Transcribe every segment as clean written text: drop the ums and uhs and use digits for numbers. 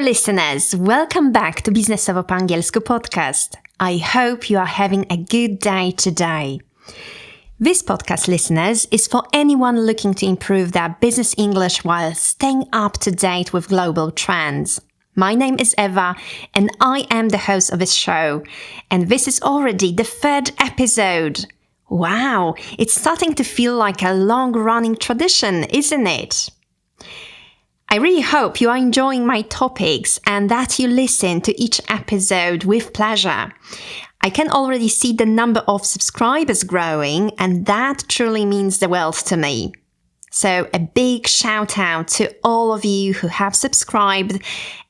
listeners, welcome back to Biznesowo po angielsku podcast. I hope you are having a good day today. This podcast, listeners, is for anyone looking to improve their business English while staying up to date with global trends. My name is Eva and I am the host of this show. And this is already the third episode. Wow, it's starting to feel like a long-running tradition, isn't it? I really hope you are enjoying my topics and that you listen to each episode with pleasure. I can already see the number of subscribers growing, and that truly means the world to me. So a big shout out to all of you who have subscribed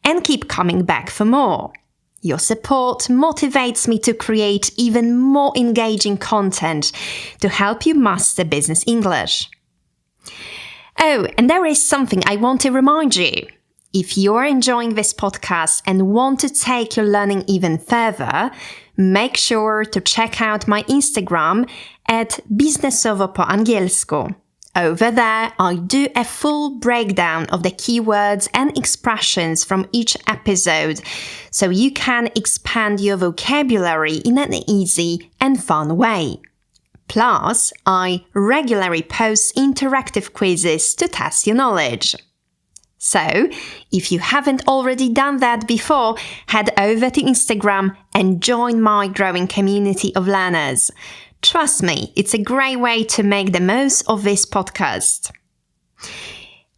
and keep coming back for more. Your support motivates me to create even more engaging content to help you master business English. Oh, and there is something I want to remind you. If you're enjoying this podcast and want to take your learning even further, make sure to check out my Instagram at Biznesowo po angielsku. Over there, I do a full breakdown of the keywords and expressions from each episode, so you can expand your vocabulary in an easy and fun way. Plus, I regularly post interactive quizzes to test your knowledge. So, if you haven't already done that before, head over to Instagram and join my growing community of learners. Trust me, it's a great way to make the most of this podcast.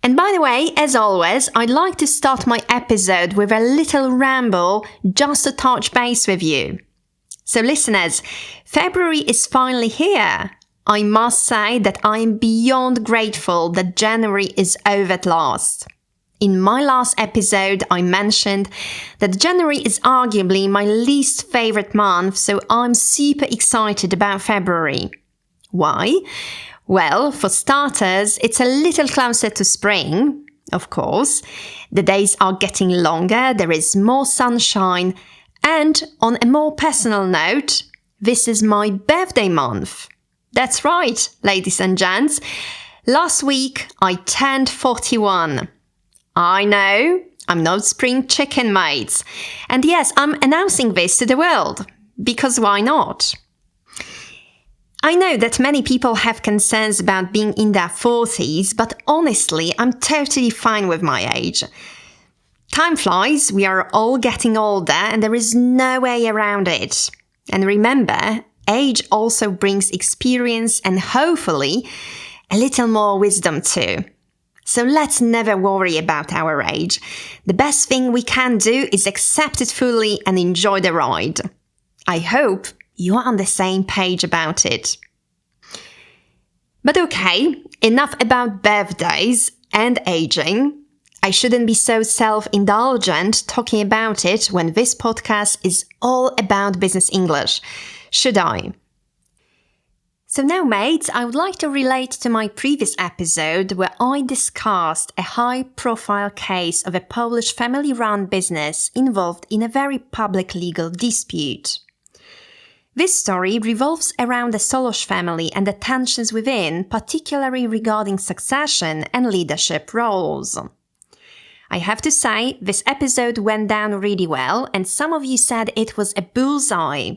And by the way, as always, I'd like to start my episode with a little ramble just to touch base with you. So listeners, February is finally here. I must say that I am beyond grateful that January is over at last. In my last episode, I mentioned that January is arguably my least favorite month, so I'm super excited about February. Why? Well, for starters, it's a little closer to spring, of course. The days are getting longer, there is more sunshine, and on a more personal note, this is my birthday month. That's right, ladies and gents. Last week, I turned 41. I know, I'm not spring chicken, mates. And yes, I'm announcing this to the world, because why not? I know that many people have concerns about being in their 40s, but honestly, I'm totally fine with my age. Time flies, we are all getting older, and there is no way around it. And remember, age also brings experience and hopefully a little more wisdom too. So let's never worry about our age. The best thing we can do is accept it fully and enjoy the ride. I hope you are on the same page about it. But okay, enough about birthdays and aging. I shouldn't be so self-indulgent talking about it when this podcast is all about business English, should I? So now, mates, I would like to relate to my previous episode where I discussed a high-profile case of a Polish family-run business involved in a very public legal dispute. This story revolves around the Solos family and the tensions within, particularly regarding succession and leadership roles. I have to say, this episode went down really well, and some of you said it was a bullseye.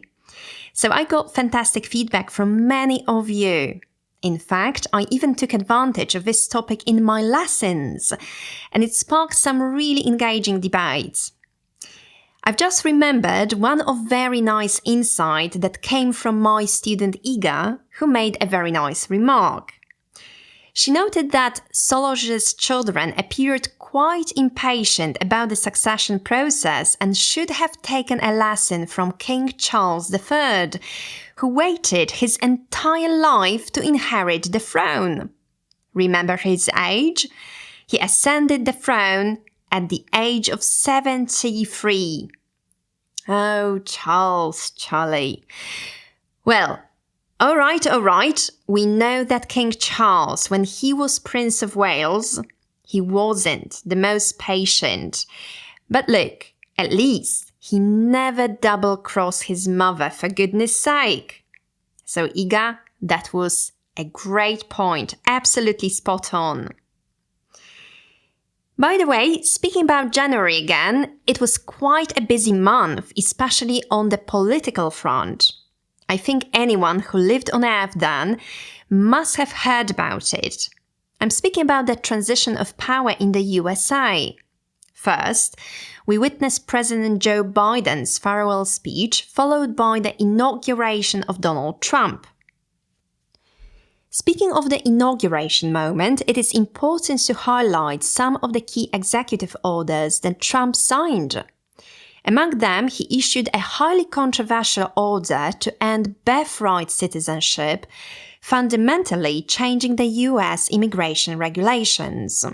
So I got fantastic feedback from many of you. In fact, I even took advantage of this topic in my lessons, and it sparked some really engaging debates. I've just remembered one of very nice insight that came from my student Iga, who made a very nice remark. She noted that Solos's children appeared quite impatient about the succession process and should have taken a lesson from King Charles III, who waited his entire life to inherit the throne. Remember his age? He ascended the throne at the age of 73. Oh, Charlie. Well, all right. We know that King Charles, when he was Prince of Wales, he wasn't the most patient. But look, at least he never double-crossed his mother, for goodness sake. So Iga, that was a great point, absolutely spot on. By the way, speaking about January again, it was quite a busy month, especially on the political front. I think anyone who lived on Earth then must have heard about it. I'm speaking about the transition of power in the USA. First, we witnessed President Joe Biden's farewell speech, followed by the inauguration of Donald Trump. Speaking of the inauguration moment, it is important to highlight some of the key executive orders that Trump signed. Among them, he issued a highly controversial order to end birthright citizenship, fundamentally changing the US immigration regulations.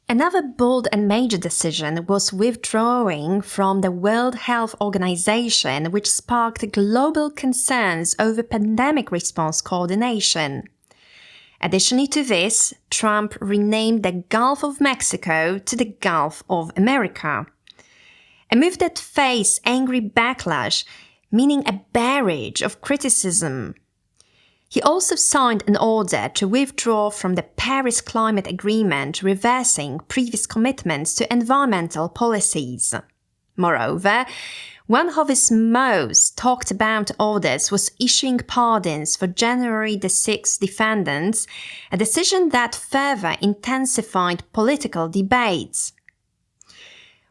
Another bold and major decision was withdrawing from the World Health Organization, which sparked global concerns over pandemic response coordination. Additionally to this, Trump renamed the Gulf of Mexico to the Gulf of America. A move that faced angry backlash, meaning a barrage of criticism. He also signed an order to withdraw from the Paris Climate Agreement, reversing previous commitments to environmental policies. Moreover, one of his most talked about orders was issuing pardons for January the 6th defendants, a decision that further intensified political debates.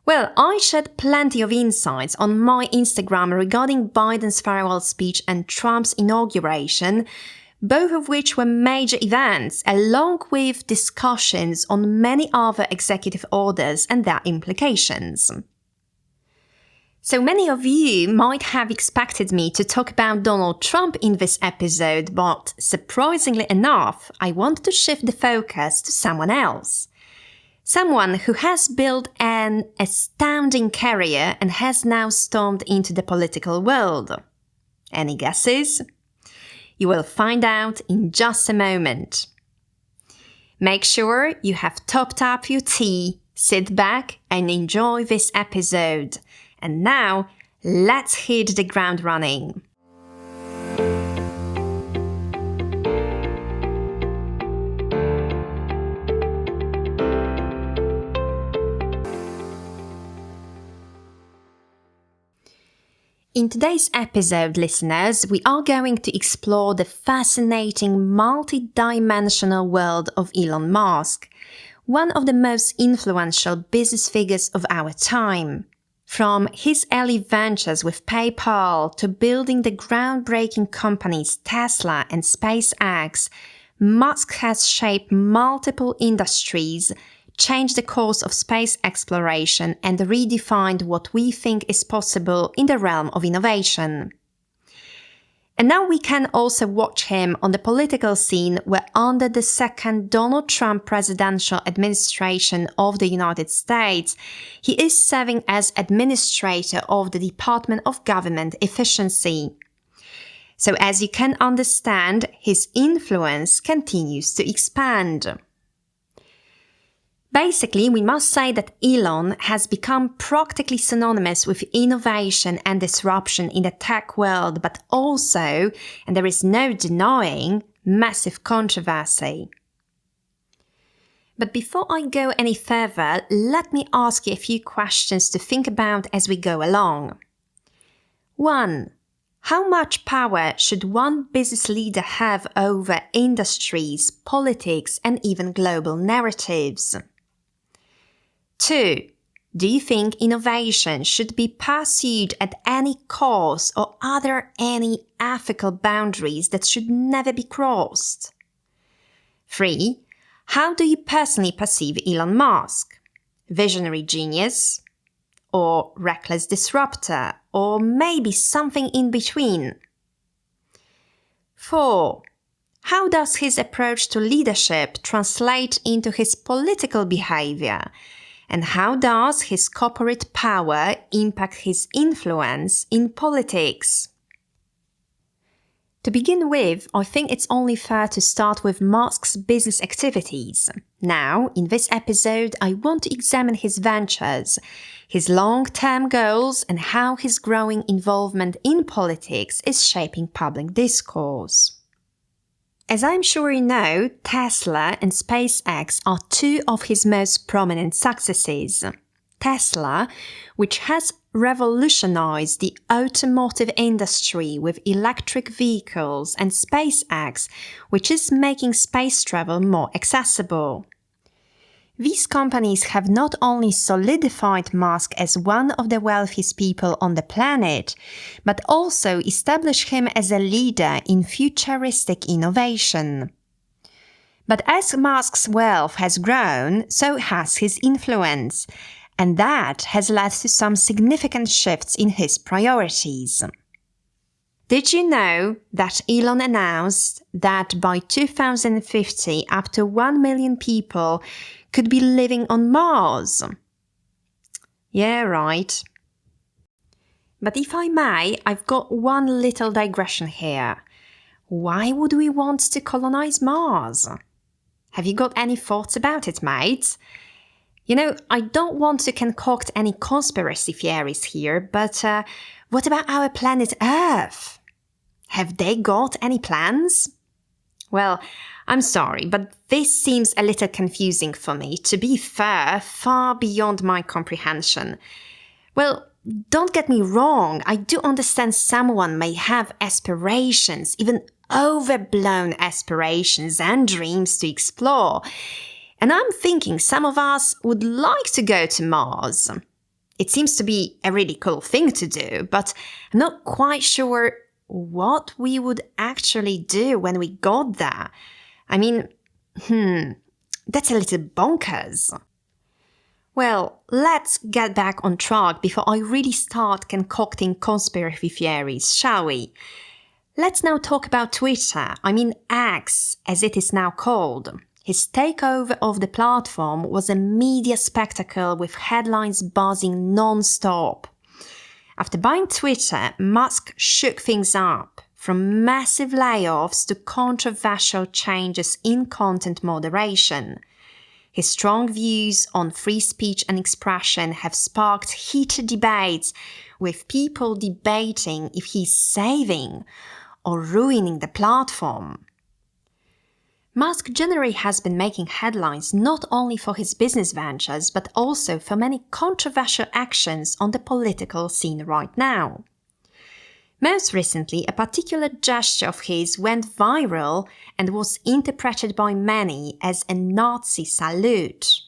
Well, I shared plenty of insights on my Instagram regarding Biden's farewell speech and Trump's inauguration, both of which were major events, along with discussions on many other executive orders and their implications. So many of you might have expected me to talk about Donald Trump in this episode, but surprisingly enough, I want to shift the focus to someone else. Someone who has built an astounding career and has now stormed into the political world. Any guesses? You will find out in just a moment. Make sure you have topped up your tea, sit back and enjoy this episode. And now, let's hit the ground running. In today's episode, listeners, we are going to explore the fascinating multi-dimensional world of Elon Musk, one of the most influential business figures of our time. From his early ventures with PayPal to building the groundbreaking companies Tesla and SpaceX, Musk has shaped multiple industries, changed the course of space exploration, and redefined what we think is possible in the realm of innovation. And now we can also watch him on the political scene, where under the second Donald Trump presidential administration of the United States, he is serving as administrator of the Department of Government Efficiency. So as you can understand, his influence continues to expand. Basically, we must say that Elon has become practically synonymous with innovation and disruption in the tech world, but also, and there is no denying, massive controversy. But before I go any further, let me ask you a few questions to think about as we go along. 1. How much power should one business leader have over industries, politics, and even global narratives? 2. Do you think innovation should be pursued at any cost, or are there any ethical boundaries that should never be crossed? 3. How do you personally perceive Elon Musk? Visionary genius? Or reckless disruptor? Or maybe something in between? 4. How does his approach to leadership translate into his political behavior? And how does his corporate power impact his influence in politics? To begin with, I think it's only fair to start with Musk's business activities. Now, in this episode, I want to examine his ventures, his long-term goals, and how his growing involvement in politics is shaping public discourse. As I'm sure you know, Tesla and SpaceX are two of his most prominent successes. Tesla, which has revolutionized the automotive industry with electric vehicles, and SpaceX, which is making space travel more accessible. These companies have not only solidified Musk as one of the wealthiest people on the planet, but also established him as a leader in futuristic innovation. But as Musk's wealth has grown, so has his influence, and that has led to some significant shifts in his priorities. Did you know that Elon announced that by 2050 up to 1 million people could be living on Mars? Yeah, right. But if I may, I've got one little digression here. Why would we want to colonize Mars? Have you got any thoughts about it, mate? You know, I don't want to concoct any conspiracy theories here, but what about our planet Earth? Have they got any plans? Well, I'm sorry, but this seems a little confusing for me. To be fair, far beyond my comprehension. Well, don't get me wrong, I do understand someone may have aspirations, even overblown aspirations and dreams to explore. And I'm thinking some of us would like to go to Mars. It seems to be a really cool thing to do, but I'm not quite sure what we would actually do when we got there. I mean, that's a little bonkers. Well, let's get back on track before I really start concocting conspiracy theories, shall we? Let's now talk about Twitter, X, as it is now called. His takeover of the platform was a media spectacle with headlines buzzing non-stop. After buying Twitter, Musk shook things up, from massive layoffs to controversial changes in content moderation. His strong views on free speech and expression have sparked heated debates, with people debating if he's saving or ruining the platform. Musk generally has been making headlines not only for his business ventures, but also for many controversial actions on the political scene right now. Most recently, a particular gesture of his went viral and was interpreted by many as a Nazi salute.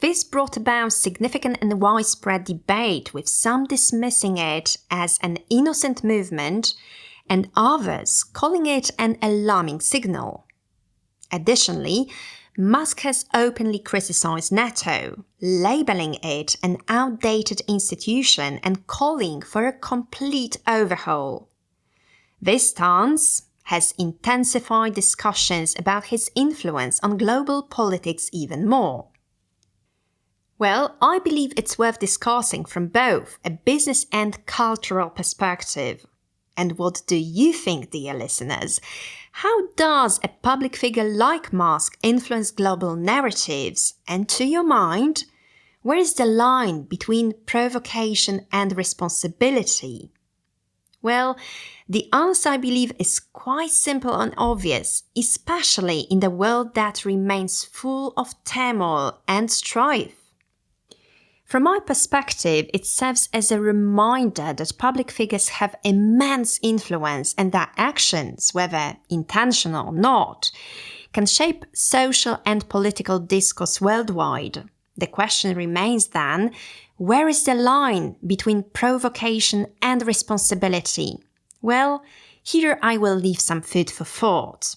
This brought about significant and widespread debate, with some dismissing it as an innocent movement and others calling it an alarming signal. Additionally, Musk has openly criticized NATO, labeling it an outdated institution and calling for a complete overhaul. This stance has intensified discussions about his influence on global politics even more. Well, I believe it's worth discussing from both a business and cultural perspective. And what do you think, dear listeners? How does a public figure like Musk influence global narratives? And to your mind, where is the line between provocation and responsibility? Well, the answer, I believe, is quite simple and obvious, especially in the world that remains full of turmoil and strife. From my perspective, it serves as a reminder that public figures have immense influence and that actions, whether intentional or not, can shape social and political discourse worldwide. The question remains then, where is the line between provocation and responsibility? Well, here I will leave some food for thought.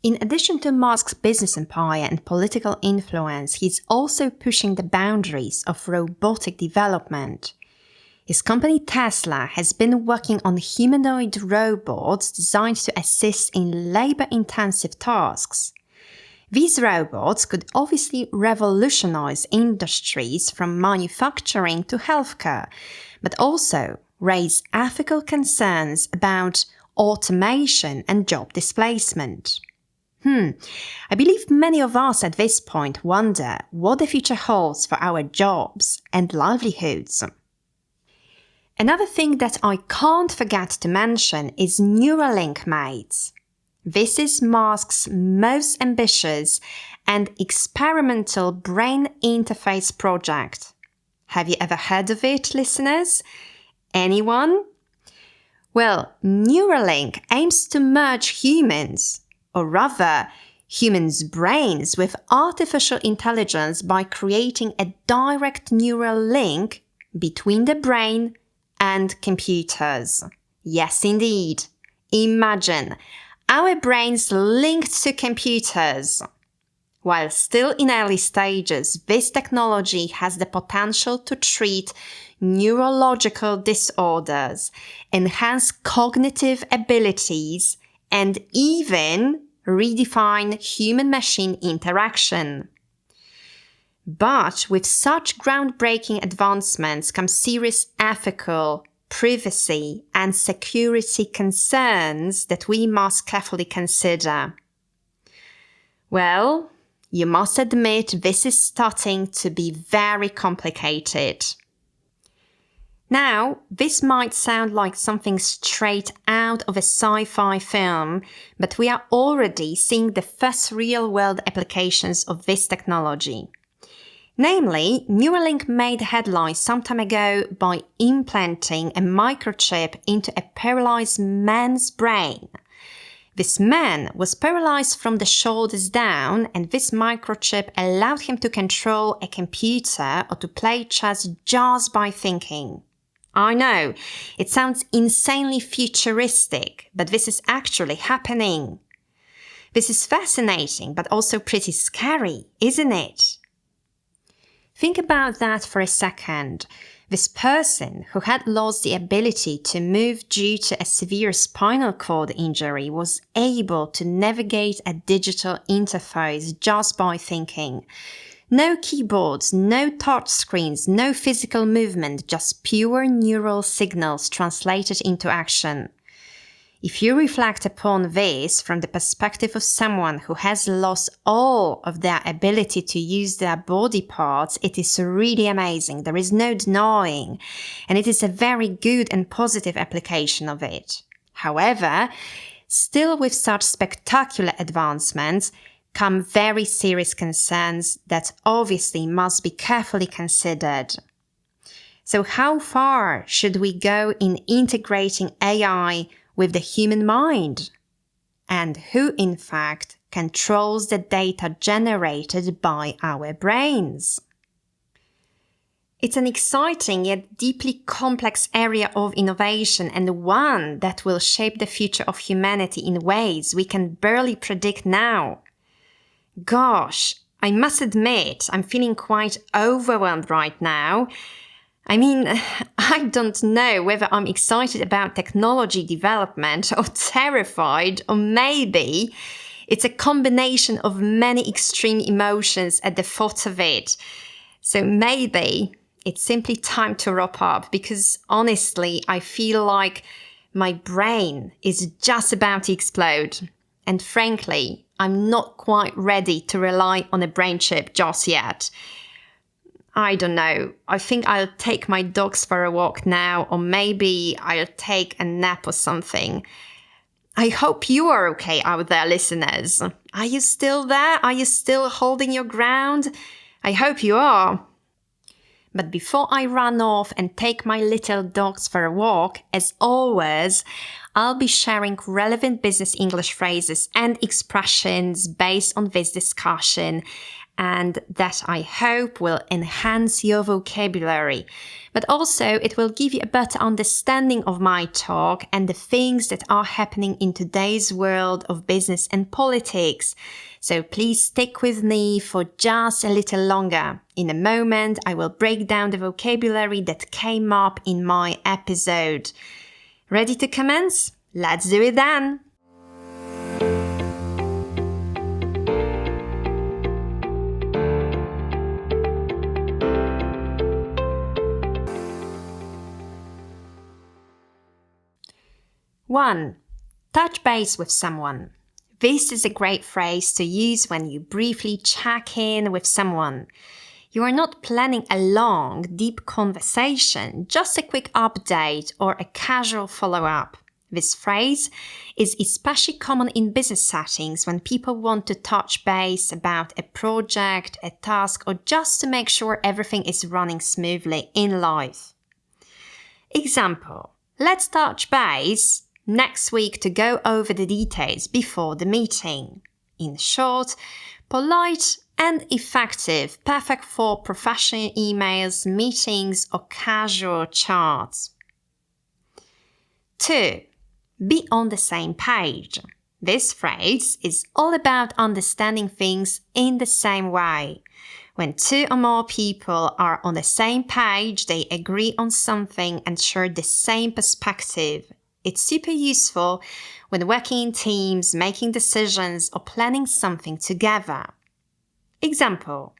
In addition to Musk's business empire and political influence, he's also pushing the boundaries of robotic development. His company Tesla has been working on humanoid robots designed to assist in labor-intensive tasks. These robots could obviously revolutionize industries from manufacturing to healthcare, but also raise ethical concerns about automation and job displacement. I believe many of us at this point wonder what the future holds for our jobs and livelihoods. Another thing that I can't forget to mention is Neuralink, mates. This is Musk's most ambitious and experimental brain interface project. Have you ever heard of it, listeners? Anyone? Well, Neuralink aims to merge humans, or rather, humans' brains with artificial intelligence by creating a direct neural link between the brain and computers. Yes, indeed. Imagine our brains linked to computers. While still in early stages, this technology has the potential to treat neurological disorders, enhance cognitive abilities, and even redefine human-machine interaction. But with such groundbreaking advancements come serious ethical, privacy, and security concerns that we must carefully consider. Well, you must admit this is starting to be very complicated. Now, this might sound like something straight out of a sci-fi film, but we are already seeing the first real-world applications of this technology. Namely, Neuralink made headlines some time ago by implanting a microchip into a paralyzed man's brain. This man was paralyzed from the shoulders down, and this microchip allowed him to control a computer or to play chess just by thinking. I know, it sounds insanely futuristic, but this is actually happening. This is fascinating, but also pretty scary, isn't it? Think about that for a second. This person who had lost the ability to move due to a severe spinal cord injury was able to navigate a digital interface just by thinking. No keyboards, no touch screens, no physical movement, just pure neural signals translated into action. If you reflect upon this from the perspective of someone who has lost all of their ability to use their body parts, it is really amazing. There is no denying, and it is a very good and positive application of it. However, still with such spectacular advancements come very serious concerns that obviously must be carefully considered. So how far should we go in integrating AI with the human mind? And who, in fact, controls the data generated by our brains? It's an exciting yet deeply complex area of innovation, and one that will shape the future of humanity in ways we can barely predict now. Gosh, I must admit, I'm feeling quite overwhelmed right now. I mean, I don't know whether I'm excited about technology development or terrified, or maybe it's a combination of many extreme emotions at the thought of it. So maybe it's simply time to wrap up, because honestly, I feel like my brain is just about to explode. And frankly, I'm not quite ready to rely on a brain chip just yet. I don't know. I think I'll take my dogs for a walk now, or maybe I'll take a nap or something. I hope you are okay out there, listeners. Are you still there? Are you still holding your ground? I hope you are. But before I run off and take my little dogs for a walk, as always, I'll be sharing relevant business English phrases and expressions based on this discussion, and that I hope will enhance your vocabulary. But also it will give you a better understanding of my talk and the things that are happening in today's world of business and politics. So please stick with me for just a little longer. In a moment, I will break down the vocabulary that came up in my episode. Ready to commence? Let's do it then! One, touch base with someone. This is a great phrase to use when you briefly check in with someone. You are not planning a long, deep conversation, just a quick update or a casual follow-up. This phrase is especially common in business settings when people want to touch base about a project, a task, or just to make sure everything is running smoothly in life. Example, let's touch base next week to go over the details before the meeting. In short, polite and effective, perfect for professional emails, meetings, or casual chats. 2. Be on the same page. This phrase is all about understanding things in the same way. When two or more people are on the same page, they agree on something and share the same perspective. It's super useful when working in teams, making decisions, or planning something together. Example,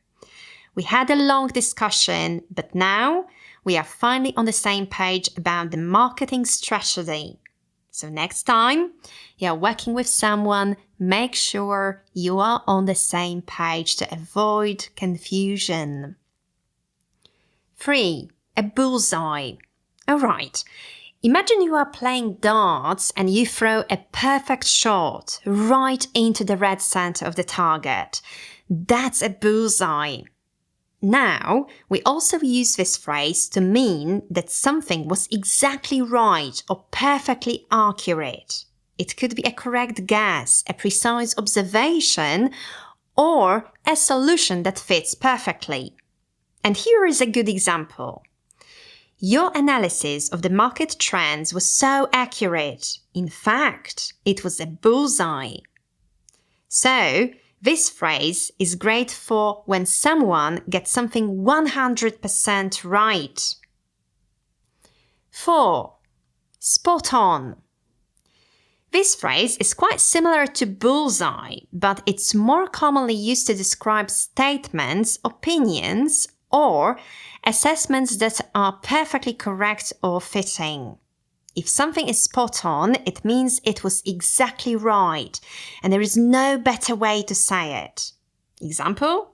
we had a long discussion, but now we are finally on the same page about the marketing strategy. So next time you are working with someone, make sure you are on the same page to avoid confusion. 3. A bullseye. Alright, imagine you are playing darts and you throw a perfect shot right into the red center of the target. That's a bullseye. Now, we also use this phrase to mean that something was exactly right or perfectly accurate. It could be a correct guess, a precise observation, or a solution that fits perfectly. And here is a good example. Your analysis of the market trends was so accurate. In fact, it was a bullseye. So, this phrase is great for when someone gets something 100% right. 4. Spot on. This phrase is quite similar to bullseye, but it's more commonly used to describe statements, opinions, or assessments that are perfectly correct or fitting. If something is spot on, it means it was exactly right, and there is no better way to say it. Example?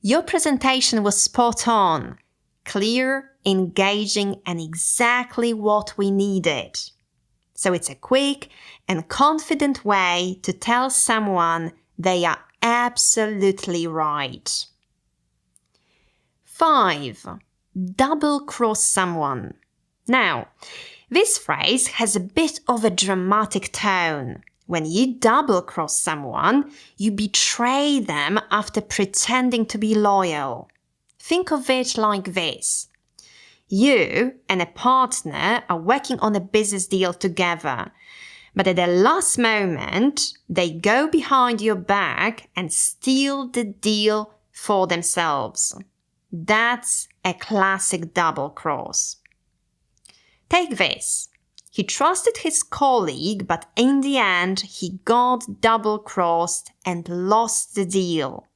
Your presentation was spot on, clear, engaging, and exactly what we needed. So it's a quick and confident way to tell someone they are absolutely right. 5. Double-cross someone. Now, this phrase has a bit of a dramatic tone. When you double-cross someone, you betray them after pretending to be loyal. Think of it like this. You and a partner are working on a business deal together, but at the last moment, they go behind your back and steal the deal for themselves. That's a classic double-cross. Take this. He trusted his colleague, but in the end, he got double-crossed and lost the deal.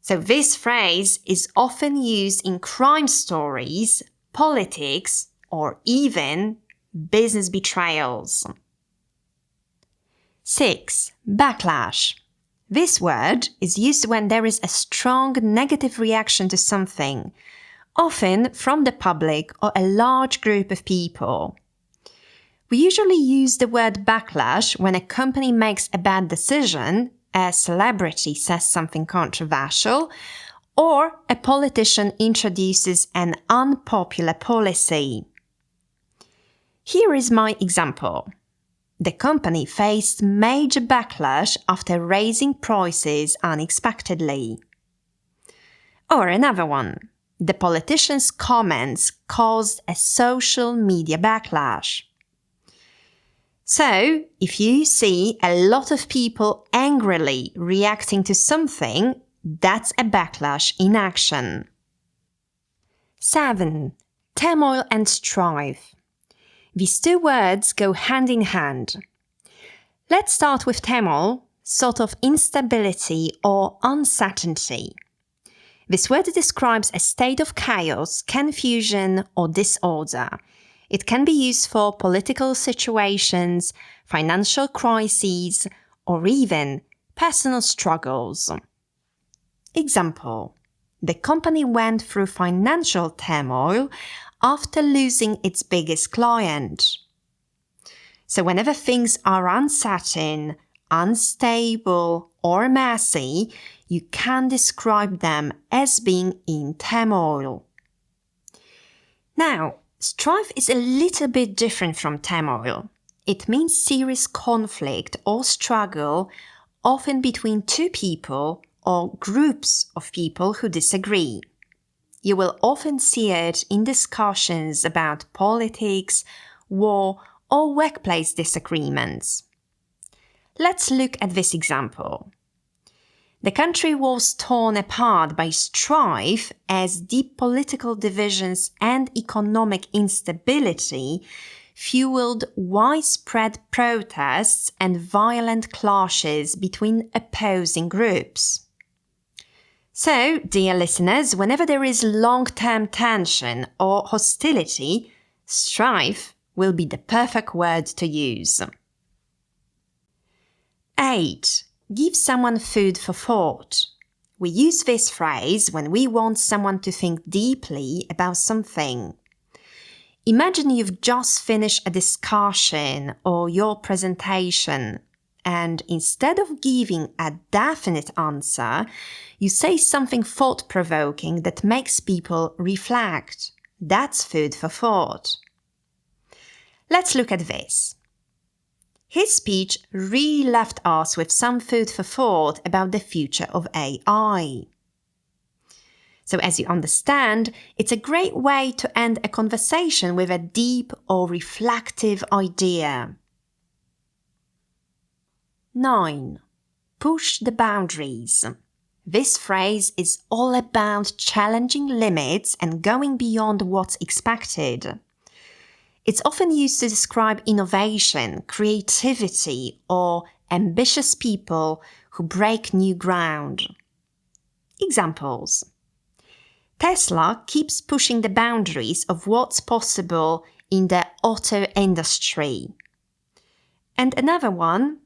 So this phrase is often used in crime stories, politics, or even business betrayals. 6. Backlash. This word is used when there is a strong negative reaction to something, often from the public or a large group of people. We usually use the word backlash when a company makes a bad decision, a celebrity says something controversial, or a politician introduces an unpopular policy. Here is my example. The company faced major backlash after raising prices unexpectedly. Or another one. The politician's comments caused a social media backlash. So, if you see a lot of people angrily reacting to something, that's a backlash in action. 7. Turmoil and strife. These two words go hand in hand. Let's start with turmoil, sort of instability or uncertainty. This word describes a state of chaos, confusion, or disorder. It can be used for political situations, financial crises, or even personal struggles. Example: the company went through financial turmoil after losing its biggest client. So whenever things are uncertain, unstable, or messy, you can describe them as being in turmoil. Now, strife is a little bit different from turmoil. It means serious conflict or struggle, often between two people or groups of people who disagree. You will often see it in discussions about politics, war, or workplace disagreements. Let's look at this example. The country was torn apart by strife as deep political divisions and economic instability fueled widespread protests and violent clashes between opposing groups. So, dear listeners, whenever there is long-term tension or hostility, strife will be the perfect word to use. 8. Give someone food for thought. We use this phrase when we want someone to think deeply about something. Imagine you've just finished a discussion or your presentation, and instead of giving a definite answer, you say something thought-provoking that makes people reflect. That's food for thought. Let's look at this. His speech really left us with some food for thought about the future of AI. So as you understand, it's a great way to end a conversation with a deep or reflective idea. 9. Push the boundaries. This phrase is all about challenging limits and going beyond what's expected. It's often used to describe innovation, creativity, or ambitious people who break new ground. Examples. Tesla keeps pushing the boundaries of what's possible in the auto industry. And another one,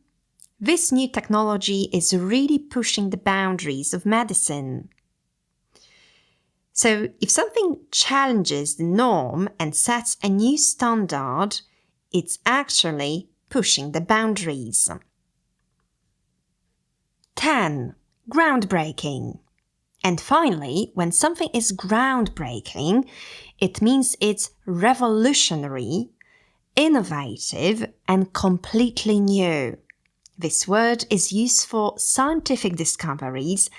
this new technology is really pushing the boundaries of medicine. So, if something challenges the norm and sets a new standard, it's actually pushing the boundaries. 10. Groundbreaking. And finally, when something is groundbreaking, it means it's revolutionary, innovative, and completely new. This word is used for scientific discoveries,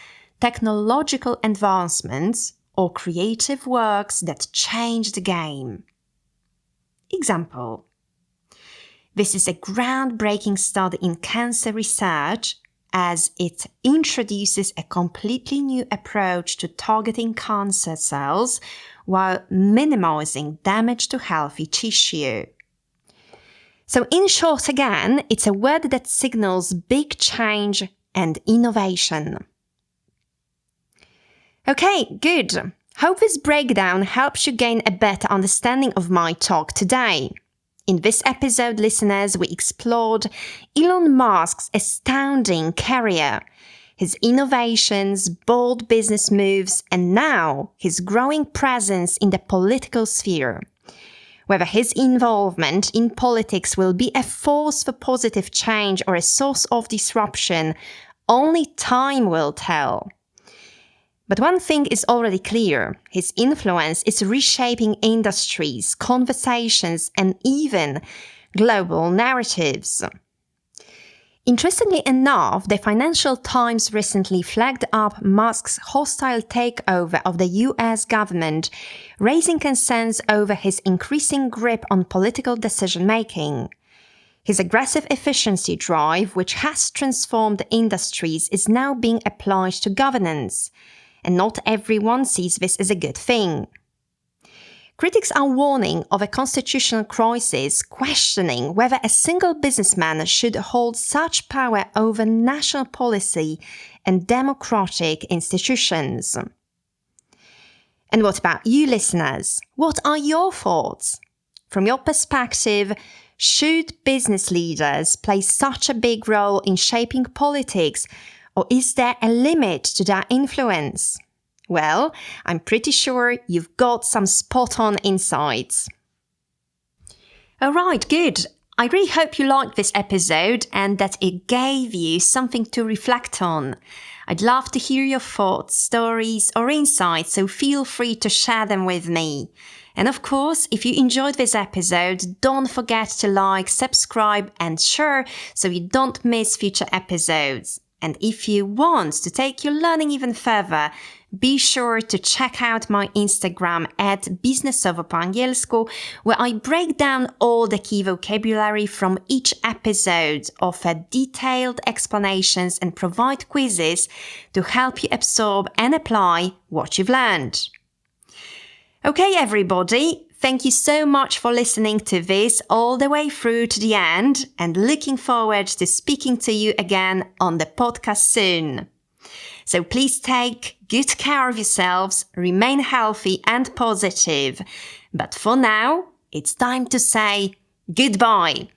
technological advancements, or creative works that change the game. Example. This is a groundbreaking study in cancer research as it introduces a completely new approach to targeting cancer cells while minimizing damage to healthy tissue. So in short again, it's a word that signals big change and innovation. Okay, good. Hope this breakdown helps you gain a better understanding of my talk today. In this episode, listeners, we explored Elon Musk's astounding career, his innovations, bold business moves, and now his growing presence in the political sphere. Whether his involvement in politics will be a force for positive change or a source of disruption, only time will tell. But one thing is already clear. His influence is reshaping industries, conversations, and even global narratives. Interestingly enough, the Financial Times recently flagged up Musk's hostile takeover of the US government, raising concerns over his increasing grip on political decision-making. His aggressive efficiency drive, which has transformed industries, is now being applied to governance. And not everyone sees this as a good thing. Critics are warning of a constitutional crisis, questioning whether a single businessman should hold such power over national policy and democratic institutions. And what about you, listeners? What are your thoughts? From your perspective, should business leaders play such a big role in shaping politics, or is there a limit to their influence? Well, I'm pretty sure you've got some spot-on insights. Alright, good. I really hope you liked this episode and that it gave you something to reflect on. I'd love to hear your thoughts, stories, or insights, so feel free to share them with me. And of course, if you enjoyed this episode, don't forget to like, subscribe, and share so you don't miss future episodes. And if you want to take your learning even further, be sure to check out my Instagram at biznesowo po angielsku, where I break down all the key vocabulary from each episode, offer detailed explanations, and provide quizzes to help you absorb and apply what you've learned. Okay, everybody, thank you so much for listening to this all the way through to the end, and looking forward to speaking to you again on the podcast soon. So please take good care of yourselves, remain healthy and positive. But for now, it's time to say goodbye.